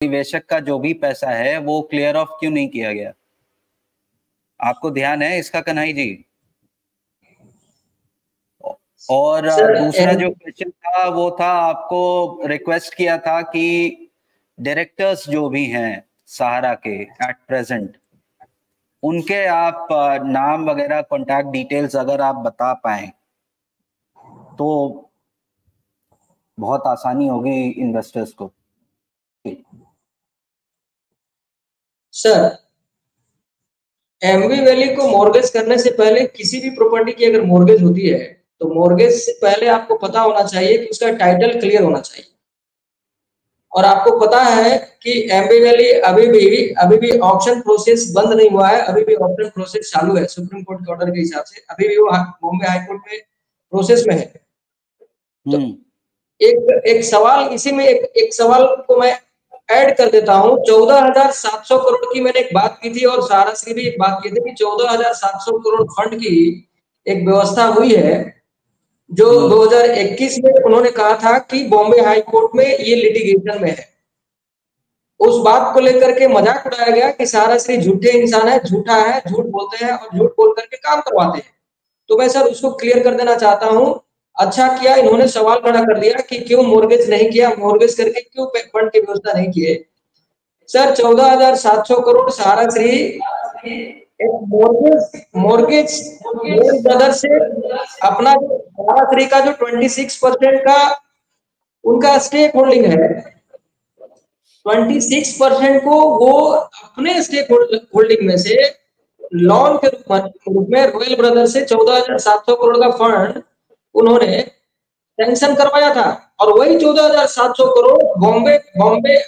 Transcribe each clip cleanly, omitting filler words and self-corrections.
निवेशक का जो भी पैसा है वो क्लियर ऑफ क्यों नहीं किया गया? आपको ध्यान है इसका, कन्हई जी? और दूसरा जो क्वेश्चन था वो था, आपको रिक्वेस्ट किया था कि डायरेक्टर्स जो भी हैं सहारा के एट प्रेजेंट, उनके आप नाम वगैरह कॉन्टैक्ट डिटेल्स अगर आप बता पाएं तो बहुत आसानी होगी इन्वेस्टर्स को। सर, एमबी वैली को मॉर्गेज करने से पहले, किसी भी प्रॉपर्टी की अगर मॉर्गेज होती है तो मॉर्गेज से पहले आपको पता होना चाहिए कि उसका टाइटल क्लियर होना चाहिए। और आपको पता है कि एमबी वैली अभी भी ऑक्शन प्रोसेस बंद नहीं हुआ है, अभी भी ऑक्शन प्रोसेस चालू है सुप्रीम कोर्ट के ऑर्डर के हिसाब से, अभी भी वो बॉम्बे हाई कोर्ट में प्रोसेस में है। तो एक सवाल इसी में एक सवाल को मैं ऐड कर देता हूं। 14,700 करोड़ की मैंने एक बात की थी और सहारा से भी एक बात की थी कि 14,700 करोड़ फंड की एक व्यवस्था हुई है जो 2021 में उन्होंने कहा था कि बॉम्बे हाई कोर्ट में ये लिटिगेशन में है। उस बात को लेकर के मजाक उड़ाया गया कि सहारा श्री झूठे इंसान है, झूठा है, झूठ बोलते हैं और झूठ बोल करके काम करवाते हैं। तो मैं सर उसको क्लियर कर देना चाहता हूं। अच्छा किया इन्होंने सवाल खड़ा कर दिया कि क्यों मॉर्गेज नहीं किया, मॉर्गेज करके क्यों फंड की व्यवस्था नहीं किए। सर 14,700 करोड़ सहारा श्री एक मॉर्गेज ब्रदर से अपना सहारा श्री का जो 26% का उनका स्टेक होल्डिंग है, 26% को वो अपने स्टेक होल्डिंग में से लोन के रूप में रॉयल ब्रदर से 14,700 करोड़ का फंड उन्होंने सैंक्शन करवाया था। और वही 14,700 करोड़ बॉम्बे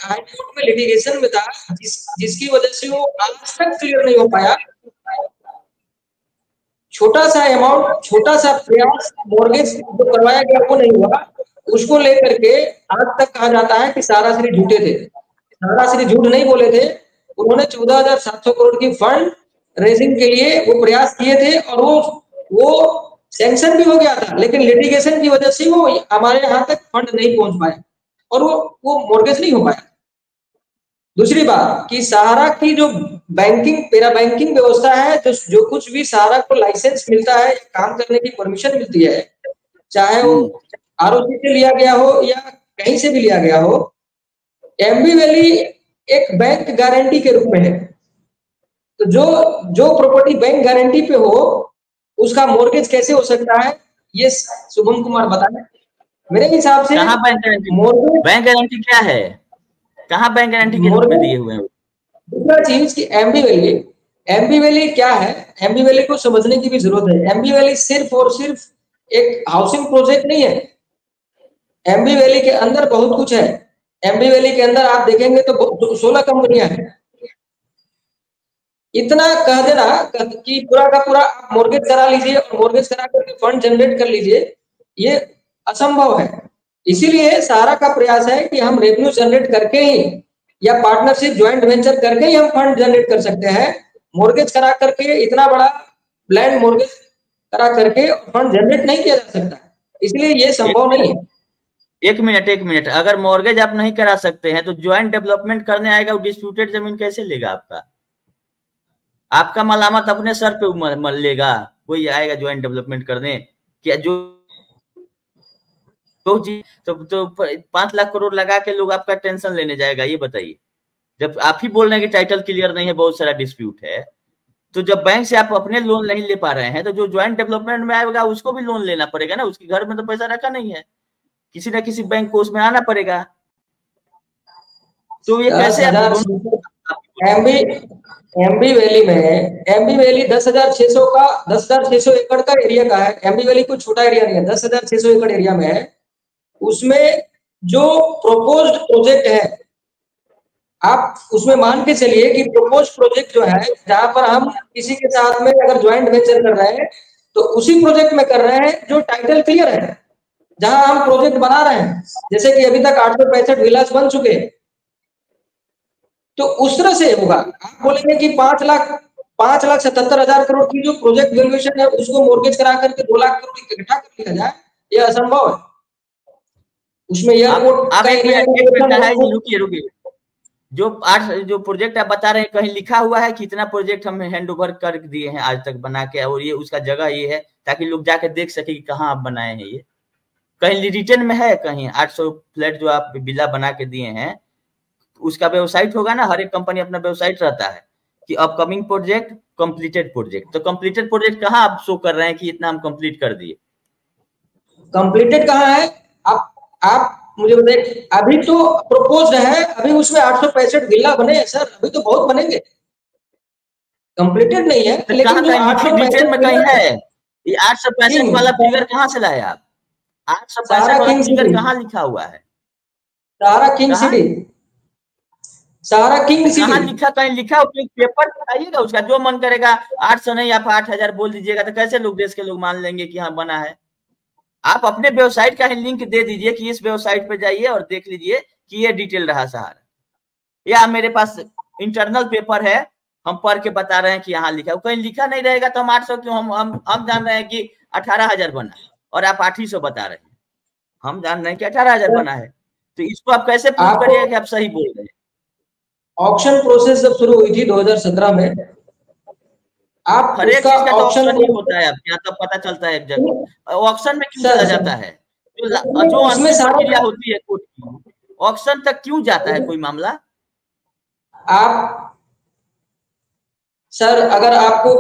हाई कोर्ट में लिटिगेशन में था, जिसकी वजह से वो आज तक क्लियर नहीं हो पाया। छोटा सा अमाउंट, छोटा सा प्रयास मॉर्गेज जो करवाया गया वो नहीं हुआ, उसको लेकर के आज तक कहा जाता है कि सहारा श्री झूठे थे। सहारा श्री झूठ नहीं बोले थे, उन्होंने 14,700 करोड़ की फंड रेजिंग के लिए वो प्रयास किए थे और वो सैंक्शन भी हो गया था, लेकिन लिटिगेशन की वजह से वो हमारे यहाँ तक फंड नहीं पहुंच पाया और वो मॉर्गेज नहीं हो पाया। दूसरी बात कि सहारा की जो पैरा बैंकिंग व्यवस्था है, जो कुछ भी सहारा को लाइसेंस मिलता है, काम करने की परमिशन मिलती है, चाहे वो आरओसी से लिया गया हो या कहीं से भी लिया गया हो, एमबी वैली एक बैंक गारंटी के रूप में है। तो जो प्रॉपर्टी बैंक गारंटी पे हो उसका मॉर्गेज कैसे हो सकता है, ये शुभम कुमार बताएं। मेरे हिसाब से कहाँ बैंक गारंटी क्या है, कहाँ बैंक गारंटी के रूप में दिए हुए हैं? दूसरा चीज कि एमबी वैली क्या है, एमबी वैली को समझने की भी जरूरत है। एमबी वैली सिर्फ और सिर्फ एक हाउसिंग प्रोजेक्ट नहीं है, एमबी वैली के अंदर बहुत कुछ है। एमबी वैली के अंदर आप देखेंगे तो 16 कंपनियां हैं। इतना कह देना कि पूरा का पूरा आप मॉर्गेज करा लीजिए और मॉर्गेज करा करके फंड जनरेट कर लीजिए, ये असंभव है। इसीलिए सहारा का प्रयास है कि हम रेवेन्यू जनरेट करके ही या पार्टनरशिप ज्वाइंट वेंचर करके ही हम फंड जनरेट कर सकते हैं। मॉर्गेज करा करके, इतना बड़ा ब्लैंड मॉर्गेज करा करके फंड जनरेट नहीं किया जा सकता, इसलिए ये संभव नहीं है। एक मिनट, अगर मॉर्गेज आप नहीं करा सकते हैं तो ज्वाइंट डेवलपमेंट करने आएगा, वो डिस्प्यूटेड जमीन कैसे लेगा? आपका मलामत अपने सर पे मल लेगा, कोई आएगा ज्वाइंट डेवलपमेंट करने क्या? तो 5 लाख करोड़ लगा के लोग आपका टेंशन लेने जाएगा, ये बताइए। जब आप ही बोल रहे हैं कि टाइटल क्लियर नहीं है, बहुत सारा डिस्प्यूट है, तो जब बैंक से आप अपने लोन नहीं ले पा रहे हैं तो जो ज्वाइंट डेवलपमेंट में आएगा उसको भी लोन लेना पड़ेगा ना। उसके घर में तो पैसा रखा नहीं है, किसी ना किसी बैंक को उसमें आना पड़ेगा। तो ये कैसे एमबी वैली 10,600 एकड़ का एरिया का है। एमबी वैली कोई छोटा एरिया नहीं है, 10,600 एकड़ एरिया में है। उसमें जो प्रोपोज्ड प्रोजेक्ट है, आप उसमें मान के चलिए कि प्रोपोज्ड प्रोजेक्ट जो है, जहां पर हम किसी के साथ में अगर ज्वाइंट वेंचर कर रहे हैं तो उसी प्रोजेक्ट में कर रहे हैं जो टाइटल क्लियर है, जहां हम प्रोजेक्ट बना रहे हैं। जैसे कि अभी तक 865 विलास बन चुके हैं, तो उस तरह से होगा। आप बोलेंगे कि 5,77,000 करोड़ की जो प्रोजेक्ट वैल्यूएशन है उसको मॉर्गेज करा करके 2 लाख करोड़ इकट्ठा कर लिया जाए, यह असंभव है। उसमें एयरपोर्ट का एरिया, रुकिए, जो प्रोजेक्ट आप बता रहे हैं कहीं लिखा हुआ है कि इतना प्रोजेक्ट हम हैंड ओवर कर दिए हैं आज तक बना के, और ये उसका जगह ये है ताकि लोग जाके देख सके कि कहाँ आप बनाए हैं? ये कहीं रिटर्न में है? कहीं 800 फ्लैट जो आप बिल्ला बना के दिए हैं उसका वेबसाइट होगा ना, हर एक कंपनी अपना वेबसाइट रहता है कि अपकमिंग प्रोजेक्ट, कंप्लीटेड प्रोजेक्ट। तो कंप्लीटेड प्रोजेक्ट कहाँ आप शो कर रहे हैं कि इतना हम कंप्लीट कर दिए? कंप्लीटेड कहाँ है? आप मुझे बताइए। अभी तो प्रपोज्ड है, अभी उसमें 865 विला बने हैं सर, अभी तो बहुत बनेंगे, कंप्लीटेड नहीं है। तो लेकिन जो 865 में कहीं है ये 865 वाला फिगर कहाँ से लाए आप? 865 वाला फिगर कहाँ लिखा हुआ है? सहारा किंग सिटी, सहारा किंग सिटी कहाँ लिखा? कहीं लिखा हो पेपर दिखाइएगा उसका, जो मन करेगा 800 नहीं आप 8000 बोल दीजिएगा तो कैसे लोग, देश के लोग मान लेंगे कि हाँ बना है? आप अपने वेबसाइट का ही लिंक दे दीजिए कि इस वेबसाइट पे जाइए और देख लीजिए कि ये डिटेल रहा सहारा, या मेरे पास इंटरनल पेपर है हम पढ़ के बता रहे हैं कि यहाँ लिखा है। कहीं लिखा नहीं रहेगा तो हम 800 क्यों? हम जान रहे हैं कि 18,000 बना है और आप 800 बता रहे हैं, हम जान रहे हैं कि 18,000 बना है। तो इसको आप कैसे प्रूव करिएगा कि आप सही बोल रहे हैं? ऑक्शन प्रोसेस जब शुरू हुई थी 2017 में, आप हर एक उसका चीज का तो ऑक्शन ही होता है, क्या तब पता चलता है एक जगह। ऑक्शन में क्यों चला जाता है? जो उसमें अंतिम सारा प्रक्रिया होती है कोर्ट की, ऑक्शन तक क्यों जाता है कोई मामला? आप सर अगर आपको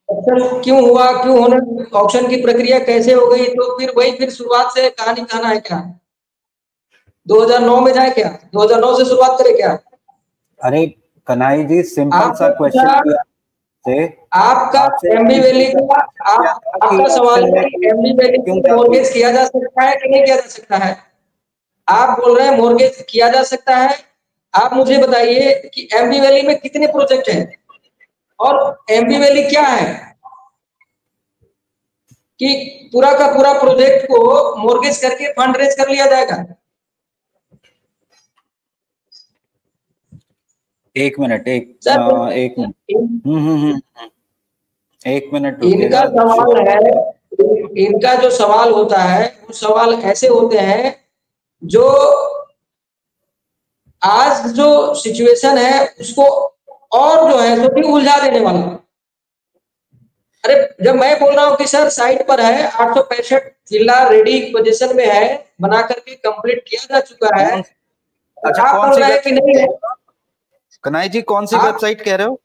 ऑक्शन क्यों हुआ, क्यों होना, ऑक्शन की प्रक्रिया कैसे हो गई, तो फिर शुरुआत से कहानी कहना है क्या? 2009 में जाए क्या? 2009 से शुरुआत करें क्या? अरे कन्हैया जी, सिंपल सा क्वेश्चन किया से आपका एमबी वैली का आपका सवाल है कि एमबी वैली को मॉर्गेज किया जा सकता है कि नहीं किया जा सकता है? आप बोल रहे हैं मॉर्गेज किया जा सकता है। आप मुझे बताइए कि एमबी वैली में कितने प्रोजेक्ट हैं और एमबी वैली क्या है कि पूरा का पूरा प्रोजेक्ट को मॉर्गेज करके फंड रेज कर लिया जाएगा? एक मिनट इनका सवाल है, इनका जो सवाल होता है वो सवाल ऐसे होते हैं जो आज जो सिचुएशन है उसको और जो है तो भी उलझा देने वाला। अरे जब मैं बोल रहा हूँ कि सर साइट पर है 865 विला रेडी पोजीशन में है, बना करके कंप्लीट किया जा चुका है, अच्छा आप बोल रहे हैं कि नहीं है? कन्हैया जी कौन सी वेबसाइट कह रहे हो?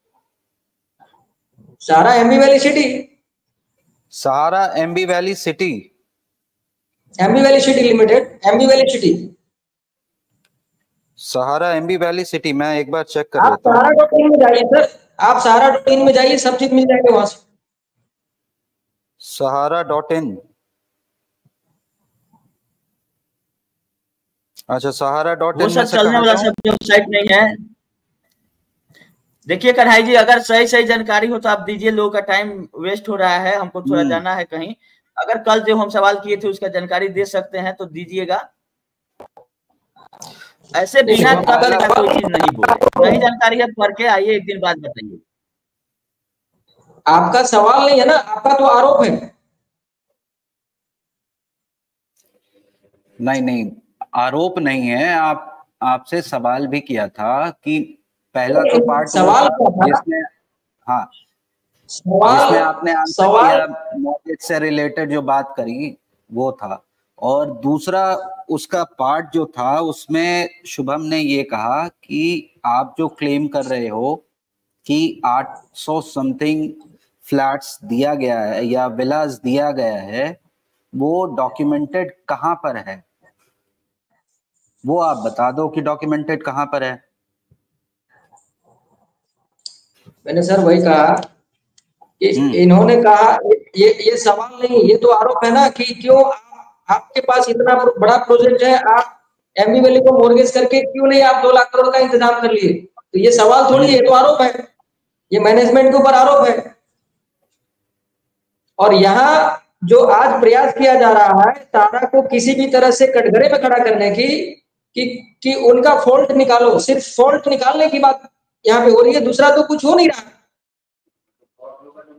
Sahara MB Valley City, Sahara MB Valley City, MB Valley City Limited, MB Valley City, Sahara MB Valley City. मैं एक बार चेक कर आप लेता हूँ। सहारा.in में जाइए सर, आप सहारा.in में जाइए, सब चीज मिल जाएगा वहां से। सहारा.in, अच्छा सहारा.in वो सब चलने वाला सब वेबसाइट नहीं है। देखिए कन्हैया जी, अगर सही सही जानकारी हो तो आप दीजिए, लोगों का टाइम वेस्ट हो रहा है, हमको थोड़ा जाना है कहीं। अगर कल जो हम सवाल किए थे उसका जानकारी दे सकते हैं तो दीजिएगा, ऐसे बिना कदर का कोई चीज नहीं बोले। नहीं जानकारी है पढ़ के आइए, एक दिन बाद बताइए। आपका सवाल नहीं है ना, आपका तो आरोप है। नहीं आरोप नहीं है, आपसे सवाल भी किया था कि पहला तो पार्ट सवाल जिसमें जिसमें आपने आंसर किया, मॉर्गेज से रिलेटेड जो बात करी वो था, और दूसरा उसका पार्ट जो था उसमें शुभम ने ये कहा कि आप जो क्लेम कर रहे हो कि 800 समथिंग फ्लैट्स दिया गया है या विलास दिया गया है, वो डॉक्यूमेंटेड कहां पर है? वो आप बता दो कि डॉक्यूमेंटेड कहां पर है। मैंने सर वही कहा कि इन्होंने कहा, ये सवाल नहीं, ये तो आरोप है ना कि क्यों आपके पास इतना बड़ा प्रोजेक्ट है, आप एमबी वैली को मॉर्गेज करके क्यों नहीं आप 2 लाख करोड़ का इंतजाम कर लिए? तो ये सवाल थोड़ी है, तो आरोप है, ये मैनेजमेंट के ऊपर आरोप है। और यहाँ जो आज प्रयास किया जा रहा है टाटा को किसी भी तरह से कटघरे में खड़ा करने की कि उनका फॉल्ट निकालो, सिर्फ फॉल्ट निकालने की बात यहाँ पे हो रही है, दूसरा तो कुछ हो नहीं रहा है।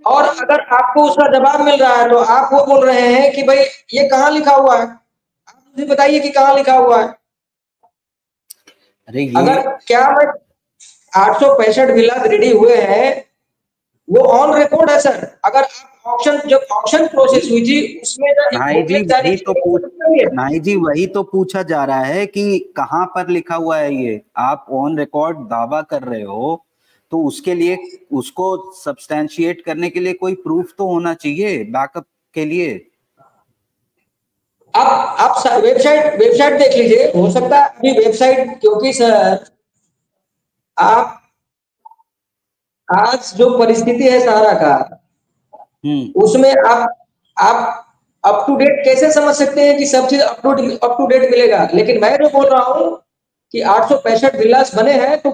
और अगर आपको उसका जवाब मिल रहा है तो आप वो बोल रहे हैं कि भाई ये कहाँ लिखा हुआ है, आप मुझे बताइए कि कहाँ लिखा हुआ है। अरे अगर क्या मैं 865 विलास रेडी हुए हैं, वो ऑन रिकॉर्ड है सर। अगर आप जब ऑक्शन प्रोसेस हुई थी उसमें भाई जी वही तो पूछा जा रहा है कि कहाँ पर लिखा हुआ है ये। आप ऑन रिकॉर्ड दावा कर रहे हो तो उसके लिए उसको सब्सटैंशिएट करने के लिए कोई प्रूफ तो होना चाहिए बैकअप के लिए। आप वेबसाइट देख लीजिए, हो सकता है अभी वेबसाइट, क्योंकि सर आप आज जो परिस्थिति है सहारा का, उसमें आप अप टू डेट कैसे समझ सकते हैं कि सब चीज अप टू डेट मिलेगा। लेकिन मैं जो बोल रहा हूं कि 865 विलास बने हैं तो